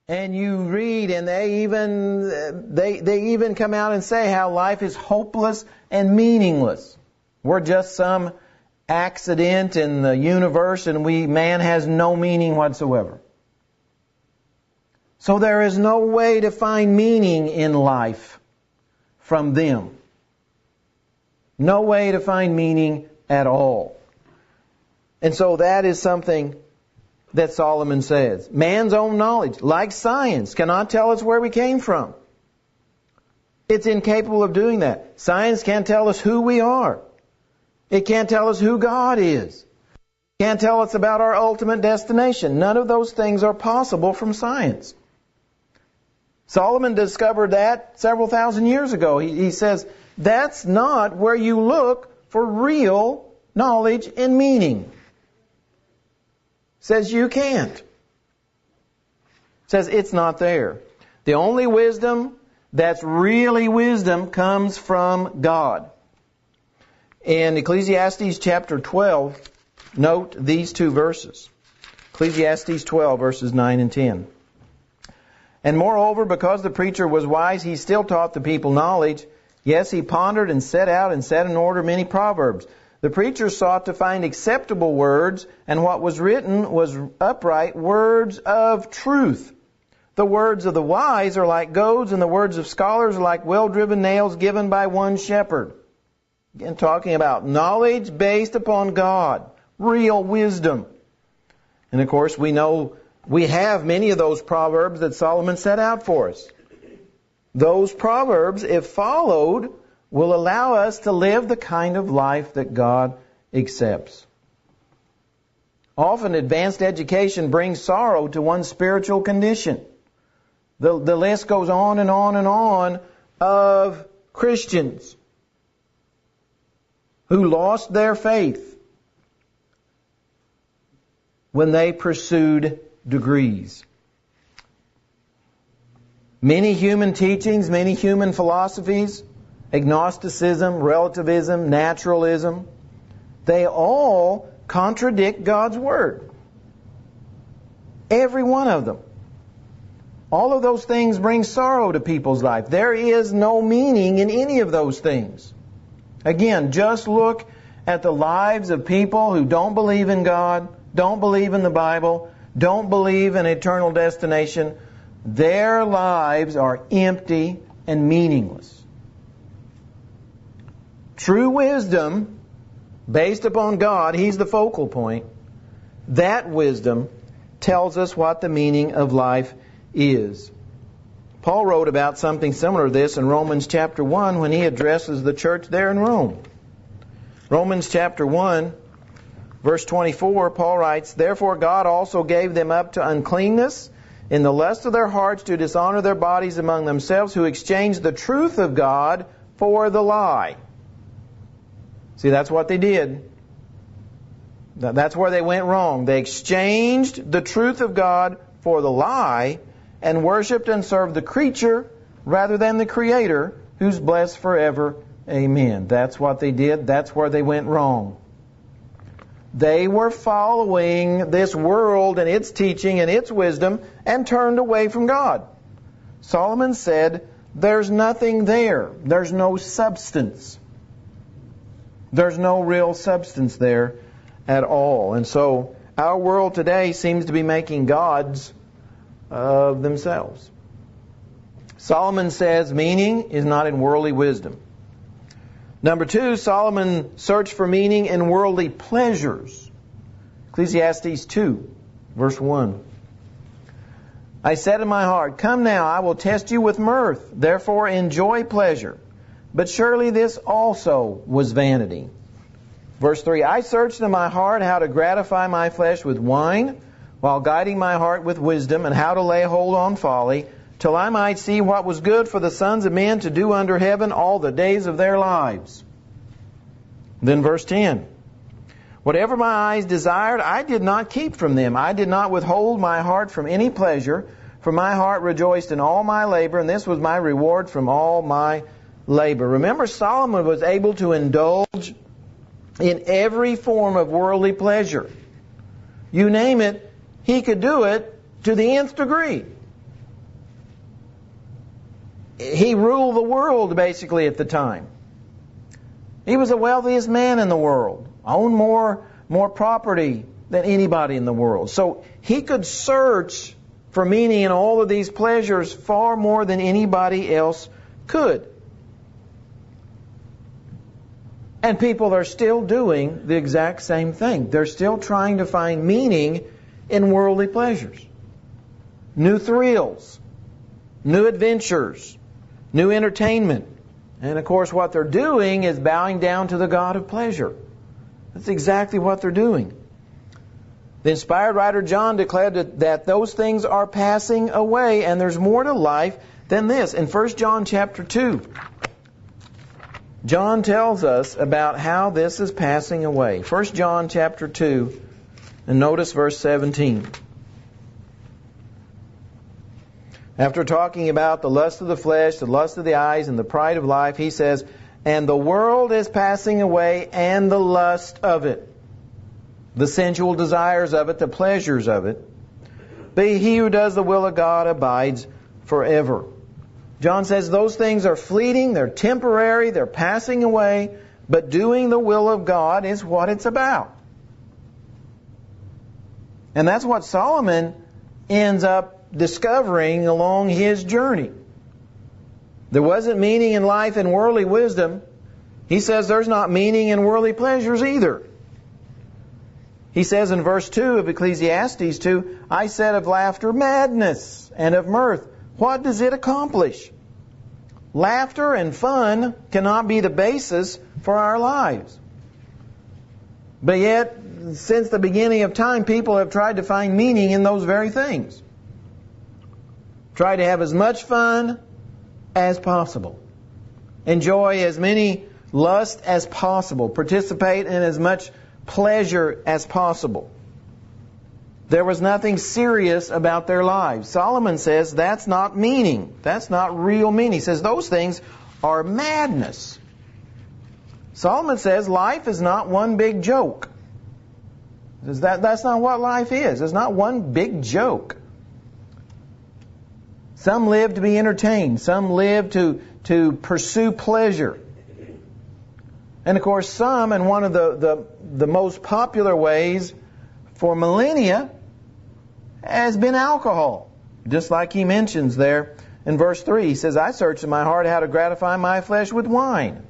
And you read, and they even come out and say how life is hopeless and meaningless. We're just some accident in the universe, and man has no meaning whatsoever. So there is no way to find meaning in life from them. No way to find meaning at all. And so that is something that Solomon says. Man's own knowledge, like science, cannot tell us where we came from. It's incapable of doing that. Science can't tell us who we are. It can't tell us who God is. It can't tell us about our ultimate destination. None of those things are possible from science. Solomon discovered that several thousand years ago. He says, that's not where you look for real knowledge and meaning. Says you can't. Says it's not there. The only wisdom that's really wisdom comes from God. In Ecclesiastes chapter 12, note these two verses. Ecclesiastes 12, verses 9 and 10. And moreover, because the preacher was wise, he still taught the people knowledge. Yes, he pondered and set out and set in order many proverbs. The preacher sought to find acceptable words, and what was written was upright words of truth. The words of the wise are like goads, and the words of scholars are like well-driven nails given by one shepherd. Again, talking about knowledge based upon God, real wisdom. And of course, we know we have many of those proverbs that Solomon set out for us. Those proverbs, if followed, will allow us to live the kind of life that God accepts. Often advanced education brings sorrow to one's spiritual condition. The list goes on and on and on of Christians who lost their faith when they pursued degrees. Many human teachings, many human philosophies, agnosticism, relativism, naturalism, they all contradict God's Word. Every one of them. All of those things bring sorrow to people's life. There is no meaning in any of those things. Again, just look at the lives of people who don't believe in God, don't believe in the Bible, don't believe in eternal destination. Their lives are empty and meaningless. True wisdom, based upon God, He's the focal point. That wisdom tells us what the meaning of life is. Paul wrote about something similar to this in Romans chapter 1 when he addresses the church there in Rome. Romans chapter 1, verse 24, Paul writes, Therefore God also gave them up to uncleanness in the lust of their hearts to dishonor their bodies among themselves, who exchanged the truth of God for the lie. See, that's what they did. That's where they went wrong. They exchanged the truth of God for the lie and worshipped and served the creature rather than the Creator, who's blessed forever. Amen. That's what they did. That's where they went wrong. They were following this world and its teaching and its wisdom and turned away from God. Solomon said, there's nothing there. There's no substance. There's no real substance there at all. And so our world today seems to be making gods of themselves. Solomon says meaning is not in worldly wisdom. Number 2, Solomon searched for meaning in worldly pleasures. Ecclesiastes 2, verse 1. I said in my heart, Come now, I will test you with mirth. Therefore enjoy pleasure. But surely this also was vanity. Verse 3, I searched in my heart how to gratify my flesh with wine, while guiding my heart with wisdom, and how to lay hold on folly, till I might see what was good for the sons of men to do under heaven all the days of their lives. Then verse 10, Whatever my eyes desired, I did not keep from them. I did not withhold my heart from any pleasure, for my heart rejoiced in all my labor, and this was my reward from all my labor. Remember, Solomon was able to indulge in every form of worldly pleasure. You name it, he could do it to the nth degree. he ruled the world basically at the time. He was the wealthiest man in the world, owned more property than anybody in the world. So he could search for meaning in all of these pleasures far more than anybody else could. And people are still doing the exact same thing. They're still trying to find meaning in worldly pleasures. New thrills, new adventures, new entertainment. And of course what they're doing is bowing down to the God of pleasure. That's exactly what they're doing. The inspired writer John declared that those things are passing away, and there's more to life than this. In 1 John chapter 2, John tells us about how this is passing away. 1 John chapter 2, and notice verse 17. After talking about the lust of the flesh, the lust of the eyes, and the pride of life, he says, "And the world is passing away, and the lust of it." The sensual desires of it, the pleasures of it. But he who does the will of God abides forever. John says those things are fleeting, they're temporary, they're passing away, but doing the will of God is what it's about. And that's what Solomon ends up discovering along his journey. There wasn't meaning in life in worldly wisdom. He says there's not meaning in worldly pleasures either. He says in verse 2 of Ecclesiastes 2, "I said of laughter, madness, and of mirth, what does it accomplish?" Laughter and fun cannot be the basis for our lives. But yet, since the beginning of time, people have tried to find meaning in those very things. Try to have as much fun as possible. Enjoy as many lusts as possible. Participate in as much pleasure as possible. There was nothing serious about their lives. Solomon says that's not meaning. That's not real meaning. He says those things are madness. Solomon says life is not one big joke. He says that's not what life is. It's not one big joke. Some live to be entertained. Some live to pursue pleasure. And of course some, and one of the most popular ways for millennia has been alcohol. Just like he mentions there in verse 3. He says, "I searched in my heart how to gratify my flesh with wine."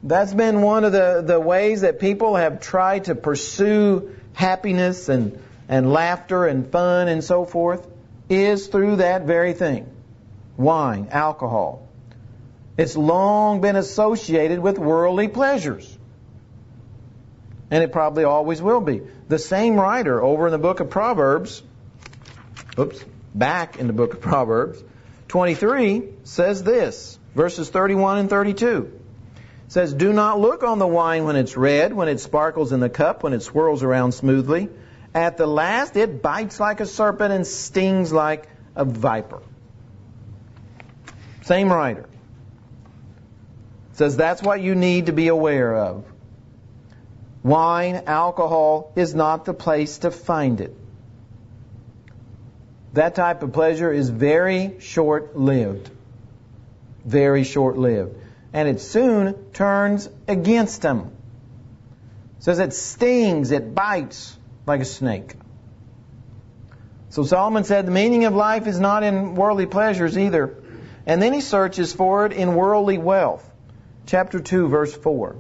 That's been one of the ways that people have tried to pursue happiness and laughter and fun and so forth, is through that very thing. Wine, alcohol. It's long been associated with worldly pleasures. And it probably always will be. The same writer over in the book of Proverbs, back in the book of Proverbs, 23 says this, verses 31 and 32. It says, "Do not look on the wine when it's red, when it sparkles in the cup, when it swirls around smoothly. At the last it bites like a serpent and stings like a viper." Same writer. Says that's what you need to be aware of. Wine, alcohol is not the place to find it. That type of pleasure is very short-lived. Very short-lived. And it soon turns against them. It says it stings, it bites like a snake. So Solomon said the meaning of life is not in worldly pleasures either. And then he searches for it in worldly wealth. Chapter 2, verse 4.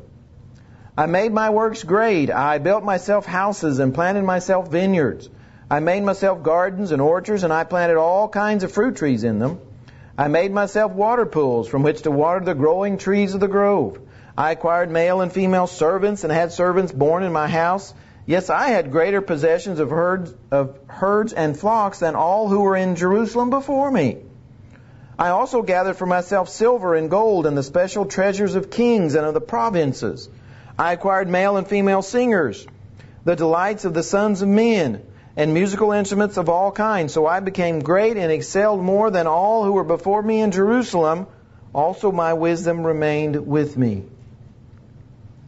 "I made my works great. I built myself houses and planted myself vineyards. I made myself gardens and orchards, and I planted all kinds of fruit trees in them. I made myself water pools from which to water the growing trees of the grove. I acquired male and female servants and had servants born in my house. Yes, I had greater possessions of herds and flocks than all who were in Jerusalem before me. I also gathered for myself silver and gold and the special treasures of kings and of the provinces. I acquired male and female singers, the delights of the sons of men, and musical instruments of all kinds. So I became great and excelled more than all who were before me in Jerusalem. Also my wisdom remained with me."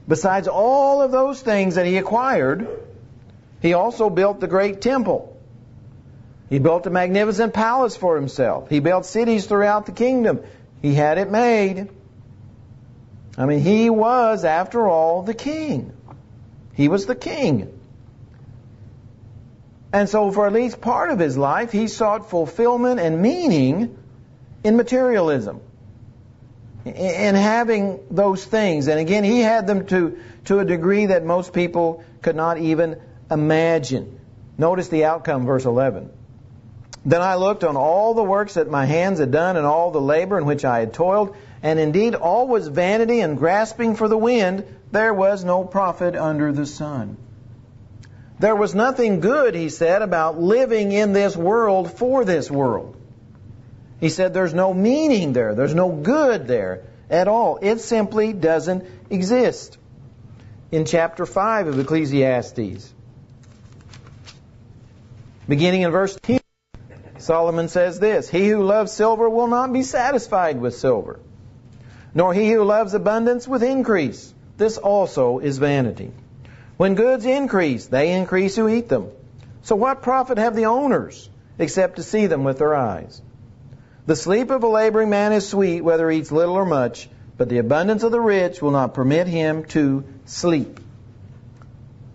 Besides all of those things that he acquired, he also built the great temple. He built a magnificent palace for himself. He built cities throughout the kingdom. He had it made. I mean, he was, after all, the king. He was the king. And so for at least part of his life, he sought fulfillment and meaning in materialism, in having those things. And again, he had them to a degree that most people could not even imagine. Notice the outcome, verse 11. Then I looked on all the works that my hands had done and all the labor in which I had toiled, and indeed all was vanity and grasping for the wind. There was no profit under the sun. There was nothing good, he said, about living in this world for this world. He said there's no meaning there. There's no good there at all. It simply doesn't exist. In chapter 5 of Ecclesiastes, beginning in verse 10, Solomon says this, He who loves silver will not be satisfied with silver, nor he who loves abundance with increase. This also is vanity. When goods increase, they increase who eat them. So what profit have the owners, except to see them with their eyes? The sleep of a laboring man is sweet, whether he eats little or much, but the abundance of the rich will not permit him to sleep.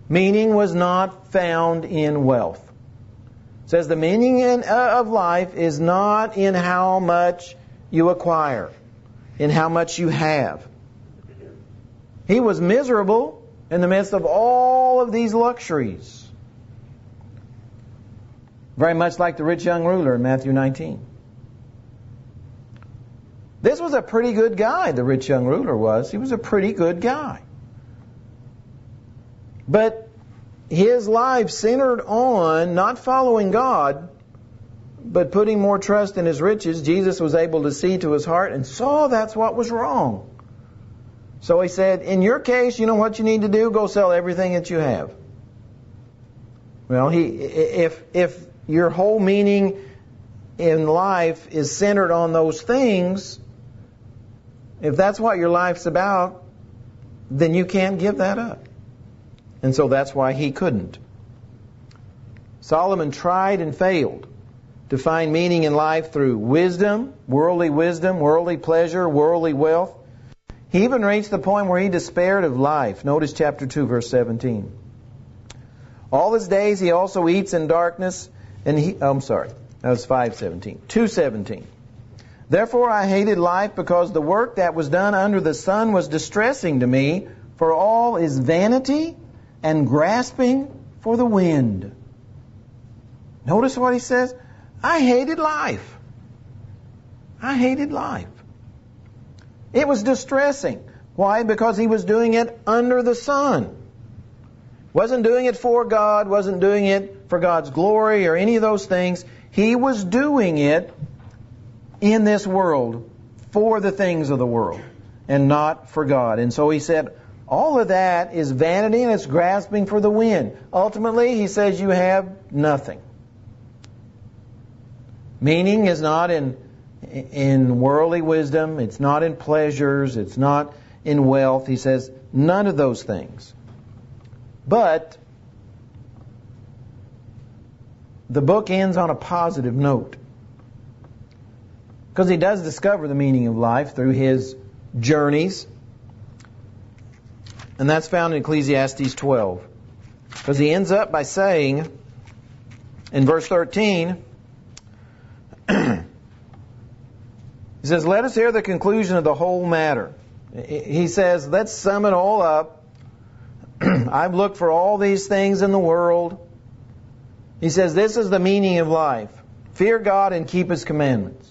Meaning was not found in wealth. It says the meaning of life is not in how much you acquire, in how much you have. He was miserable in the midst of all of these luxuries. Very much like the rich young ruler in Matthew 19. This was a pretty good guy, the rich young ruler was. He was a pretty good guy. But his life centered on not following God, but putting more trust in his riches. Jesus was able to see to his heart and saw that's what was wrong. So he said, in your case, you know what you need to do? Go sell everything that you have. Well, if your whole meaning in life is centered on those things, if that's what your life's about, then you can't give that up. And so that's why he couldn't. Solomon tried and failed to find meaning in life through wisdom, worldly pleasure, worldly wealth. He even reached the point where he despaired of life. Notice chapter 2, verse 17. All his days he also eats in darkness, and that was 5:17. 2:17. Therefore I hated life, because the work that was done under the sun was distressing to me, for all is vanity and grasping for the wind. Notice what he says. I hated life. I hated life. It was distressing. Why? Because he was doing it under the sun. Wasn't doing it for God, wasn't doing it for God's glory or any of those things. He was doing it in this world for the things of the world and not for God. And so he said, all of that is vanity and it's grasping for the wind. Ultimately, he says you have nothing. Meaning is not in worldly wisdom, it's not in pleasures, it's not in wealth. He says none of those things. But the book ends on a positive note, because he does discover the meaning of life through his journeys. And that's found in Ecclesiastes 12. Because he ends up by saying, in verse 13, he says, let us hear the conclusion of the whole matter. He says, let's sum it all up. I've looked for all these things in the world. He says, this is the meaning of life. Fear God and keep His commandments.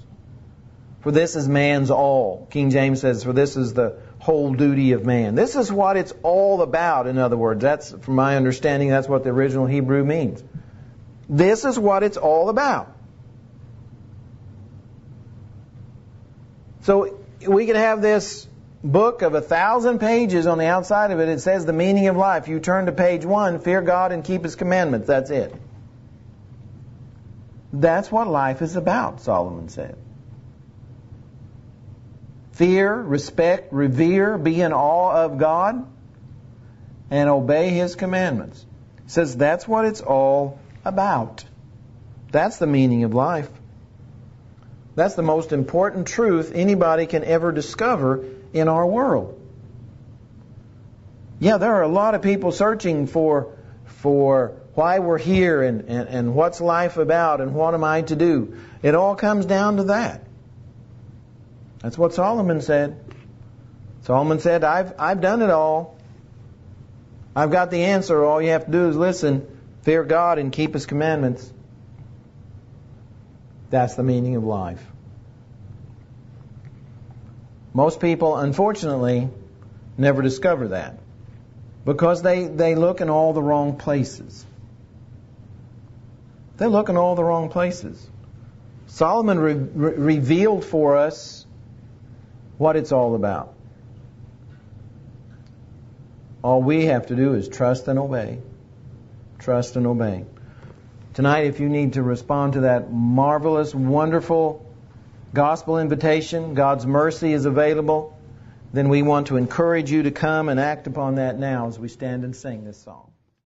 For this is man's all. King James says, for this is the whole duty of man. This is what it's all about, in other words. That's, from my understanding, that's what the original Hebrew means. This is what it's all about. So we could have this book of 1,000 pages. On the outside of it, it says the meaning of life. You turn to page 1, fear God and keep His commandments. That's it. That's what life is about, Solomon said. Fear, respect, revere, be in awe of God, and obey His commandments. He says that's what it's all about. That's the meaning of life. That's the most important truth anybody can ever discover in our world. Yeah, there are a lot of people searching for why we're here and what's life about and what am I to do. It all comes down to that. That's what Solomon said. Solomon said, I've done it all. I've got the answer. All you have to do is listen, fear God, and keep His commandments. That's the meaning of life. Most people, unfortunately, never discover that because they look in all the wrong places. They look in all the wrong places. Solomon revealed for us what it's all about. All we have to do is trust and obey. Trust and obey. Tonight, if you need to respond to that marvelous, wonderful gospel invitation, God's mercy is available, then we want to encourage you to come and act upon that now as we stand and sing this song.